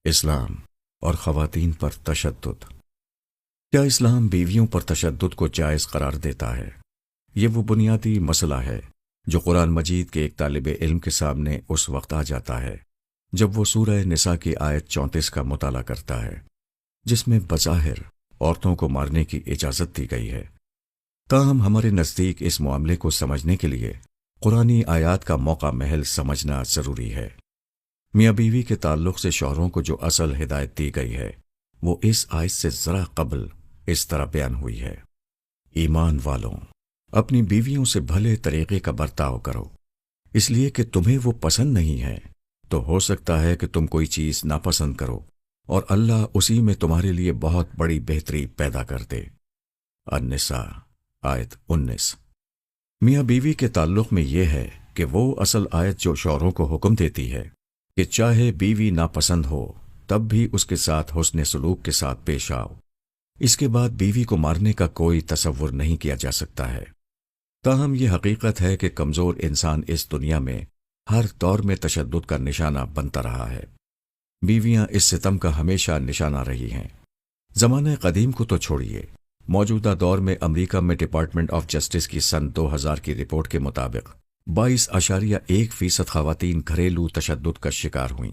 اسلام اور خواتین پر تشدد۔ کیا اسلام بیویوں پر تشدد کو جائز قرار دیتا ہے؟ یہ وہ بنیادی مسئلہ ہے جو قرآن مجید کے ایک طالب علم کے سامنے اس وقت آ جاتا ہے جب وہ سورہ نساء کی آیت 34 کا مطالعہ کرتا ہے، جس میں بظاہر عورتوں کو مارنے کی اجازت دی گئی ہے۔ تاہم ہمارے نزدیک اس معاملے کو سمجھنے کے لیے قرآنی آیات کا موقع محل سمجھنا ضروری ہے۔ میاں بیوی کے تعلق سے شوہروں کو جو اصل ہدایت دی گئی ہے وہ اس آیت سے ذرا قبل اس طرح بیان ہوئی ہے: ایمان والوں، اپنی بیویوں سے بھلے طریقے کا برتاؤ کرو، اس لیے کہ تمہیں وہ پسند نہیں ہے تو ہو سکتا ہے کہ تم کوئی چیز ناپسند کرو اور اللہ اسی میں تمہارے لیے بہت بڑی بہتری پیدا کر دے۔ النساء آیت 19۔ میاں بیوی کے تعلق میں یہ ہے کہ وہ اصل آیت جو شوہروں کو حکم دیتی ہے کہ چاہے بیوی ناپسند ہو تب بھی اس کے ساتھ حسن سلوک کے ساتھ پیش آؤ۔ اس کے بعد بیوی کو مارنے کا کوئی تصور نہیں کیا جا سکتا ہے۔ تاہم یہ حقیقت ہے کہ کمزور انسان اس دنیا میں ہر دور میں تشدد کا نشانہ بنتا رہا ہے۔ بیویاں اس ستم کا ہمیشہ نشانہ رہی ہیں۔ زمانہ قدیم کو تو چھوڑیے، موجودہ دور میں امریکہ میں ڈپارٹمنٹ آف جسٹس کی سن 2000 کی رپورٹ کے مطابق 22.1% خواتین گھریلو تشدد کا شکار ہوئیں۔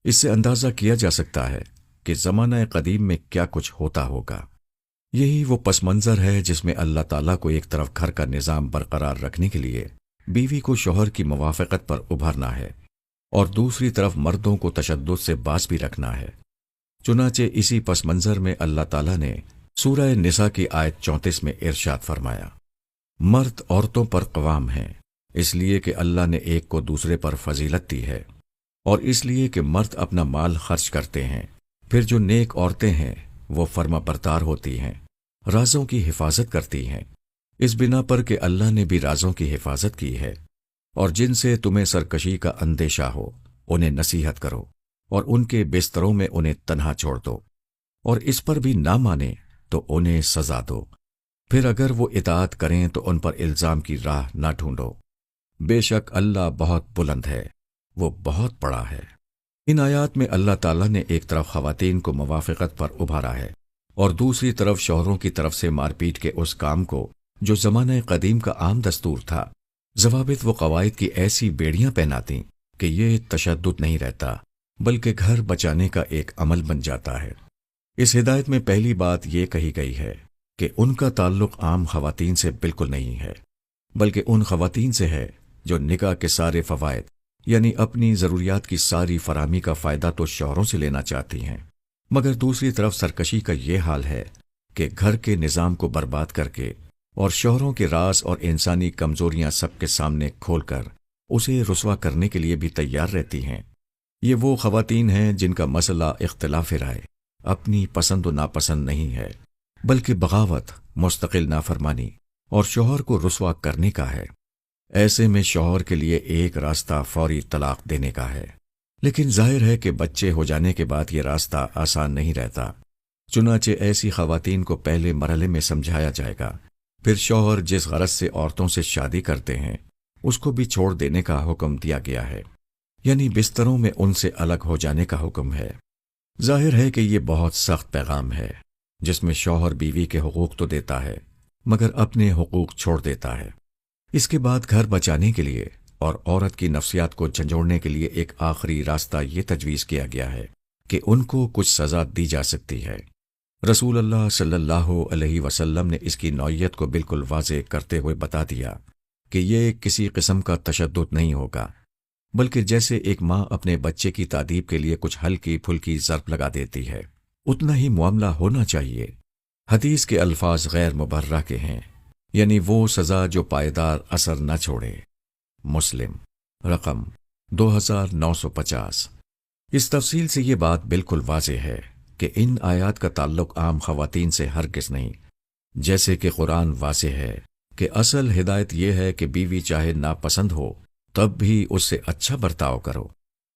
اس سے اندازہ کیا جا سکتا ہے کہ زمانہ قدیم میں کیا کچھ ہوتا ہوگا۔ یہی وہ پس منظر ہے جس میں اللہ تعالیٰ کو ایک طرف گھر کا نظام برقرار رکھنے کے لیے بیوی کو شوہر کی موافقت پر ابھرنا ہے اور دوسری طرف مردوں کو تشدد سے باز بھی رکھنا ہے۔ چنانچہ اسی پس منظر میں اللہ تعالیٰ نے سورہ نساء کی آیت 34 میں ارشاد فرمایا: مرد عورتوں پر قوام ہیں، اس لیے کہ اللہ نے ایک کو دوسرے پر فضیلت دی ہے، اور اس لیے کہ مرد اپنا مال خرچ کرتے ہیں، پھر جو نیک عورتیں ہیں وہ فرما بردار ہوتی ہیں، رازوں کی حفاظت کرتی ہیں، اس بنا پر کہ اللہ نے بھی رازوں کی حفاظت کی ہے۔ اور جن سے تمہیں سرکشی کا اندیشہ ہو انہیں نصیحت کرو اور ان کے بستروں میں انہیں تنہا چھوڑ دو، اور اس پر بھی نہ مانے تو انہیں سزا دو، پھر اگر وہ اطاعت کریں تو ان پر الزام کی راہ نہ ڈھونڈو، بے شک اللہ بہت بلند ہے، وہ بہت بڑا ہے۔ ان آیات میں اللہ تعالیٰ نے ایک طرف خواتین کو موافقت پر ابھارا ہے اور دوسری طرف شوہروں کی طرف سے مار پیٹ کے اس کام کو جو زمانہ قدیم کا عام دستور تھا، ضوابط و قواعد کی ایسی بیڑیاں پہناتیں کہ یہ تشدد نہیں رہتا بلکہ گھر بچانے کا ایک عمل بن جاتا ہے۔ اس ہدایت میں پہلی بات یہ کہی گئی ہے کہ ان کا تعلق عام خواتین سے بالکل نہیں ہے، بلکہ ان خواتین سے ہے جو نکاح کے سارے فوائد یعنی اپنی ضروریات کی ساری فراہمی کا فائدہ تو شوہروں سے لینا چاہتی ہیں، مگر دوسری طرف سرکشی کا یہ حال ہے کہ گھر کے نظام کو برباد کر کے اور شوہروں کے راز اور انسانی کمزوریاں سب کے سامنے کھول کر اسے رسوا کرنے کے لیے بھی تیار رہتی ہیں۔ یہ وہ خواتین ہیں جن کا مسئلہ اختلاف رائے اپنی پسند و ناپسند نہیں ہے، بلکہ بغاوت، مستقل نافرمانی اور شوہر کو رسوا کرنے کا ہے۔ ایسے میں شوہر کے لیے ایک راستہ فوری طلاق دینے کا ہے، لیکن ظاہر ہے کہ بچے ہو جانے کے بعد یہ راستہ آسان نہیں رہتا۔ چنانچہ ایسی خواتین کو پہلے مرحلے میں سمجھایا جائے گا، پھر شوہر جس غرض سے عورتوں سے شادی کرتے ہیں اس کو بھی چھوڑ دینے کا حکم دیا گیا ہے، یعنی بستروں میں ان سے الگ ہو جانے کا حکم ہے۔ ظاہر ہے کہ یہ بہت سخت پیغام ہے جس میں شوہر بیوی کے حقوق تو دیتا ہے مگر اپنے حقوق چھوڑ دیتا ہے۔ اس کے بعد گھر بچانے کے لیے اور عورت کی نفسیات کو جھنجھوڑنے کے لیے ایک آخری راستہ یہ تجویز کیا گیا ہے کہ ان کو کچھ سزا دی جا سکتی ہے۔ رسول اللہ صلی اللہ علیہ وسلم نے اس کی نوعیت کو بالکل واضح کرتے ہوئے بتا دیا کہ یہ کسی قسم کا تشدد نہیں ہوگا، بلکہ جیسے ایک ماں اپنے بچے کی تادیب کے لیے کچھ ہلکی پھلکی ضرب لگا دیتی ہے اتنا ہی معاملہ ہونا چاہیے۔ حدیث کے الفاظ غیر مبررہ کے ہیں، یعنی وہ سزا جو پائیدار اثر نہ چھوڑے۔ مسلم رقم 2950۔ اس تفصیل سے یہ بات بالکل واضح ہے کہ ان آیات کا تعلق عام خواتین سے ہرگز نہیں، جیسے کہ قرآن واضح ہے کہ اصل ہدایت یہ ہے کہ بیوی چاہے ناپسند ہو تب بھی اس سے اچھا برتاؤ کرو۔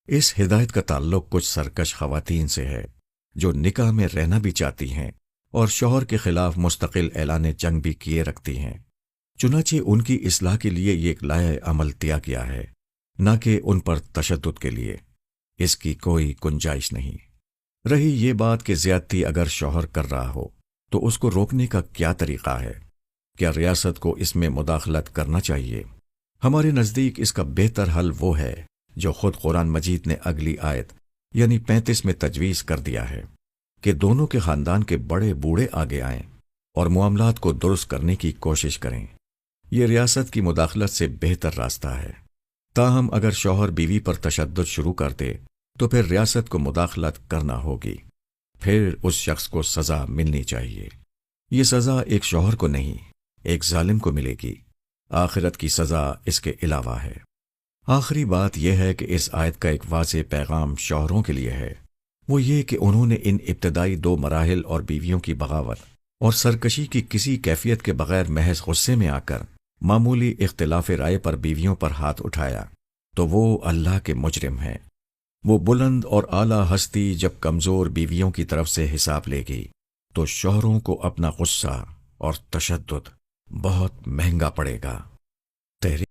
اس ہدایت کا تعلق کچھ سرکش خواتین سے ہے جو نکاح میں رہنا بھی چاہتی ہیں اور شوہر کے خلاف مستقل اعلان جنگ بھی کیے رکھتی ہیں۔ چنانچہ ان کی اصلاح کے لیے یہ ایک لائحہ عمل دیا گیا ہے، نہ کہ ان پر تشدد کے لیے۔ اس کی کوئی گنجائش نہیں۔ رہی یہ بات کہ زیادتی اگر شوہر کر رہا ہو تو اس کو روکنے کا کیا طریقہ ہے؟ کیا ریاست کو اس میں مداخلت کرنا چاہیے؟ ہمارے نزدیک اس کا بہتر حل وہ ہے جو خود قرآن مجید نے اگلی آیت یعنی 35 میں تجویز کر دیا ہے کہ دونوں کے خاندان کے بڑے بوڑھے آگے آئیں اور معاملات کو درست کرنے کی کوشش کریں۔ یہ ریاست کی مداخلت سے بہتر راستہ ہے۔ تاہم اگر شوہر بیوی پر تشدد شروع کر دے تو پھر ریاست کو مداخلت کرنا ہوگی، پھر اس شخص کو سزا ملنی چاہیے۔ یہ سزا ایک شوہر کو نہیں، ایک ظالم کو ملے گی۔ آخرت کی سزا اس کے علاوہ ہے۔ آخری بات یہ ہے کہ اس آیت کا ایک واضح پیغام شوہروں کے لیے ہے، وہ یہ کہ انہوں نے ان ابتدائی 2 مراحل اور بیویوں کی بغاوت اور سرکشی کی کسی کیفیت کے بغیر محض غصے میں آ کر معمولی اختلاف رائے پر بیویوں پر ہاتھ اٹھایا تو وہ اللہ کے مجرم ہیں۔ وہ بلند اور اعلیٰ ہستی جب کمزور بیویوں کی طرف سے حساب لے گی تو شوہروں کو اپنا غصہ اور تشدد بہت مہنگا پڑے گا۔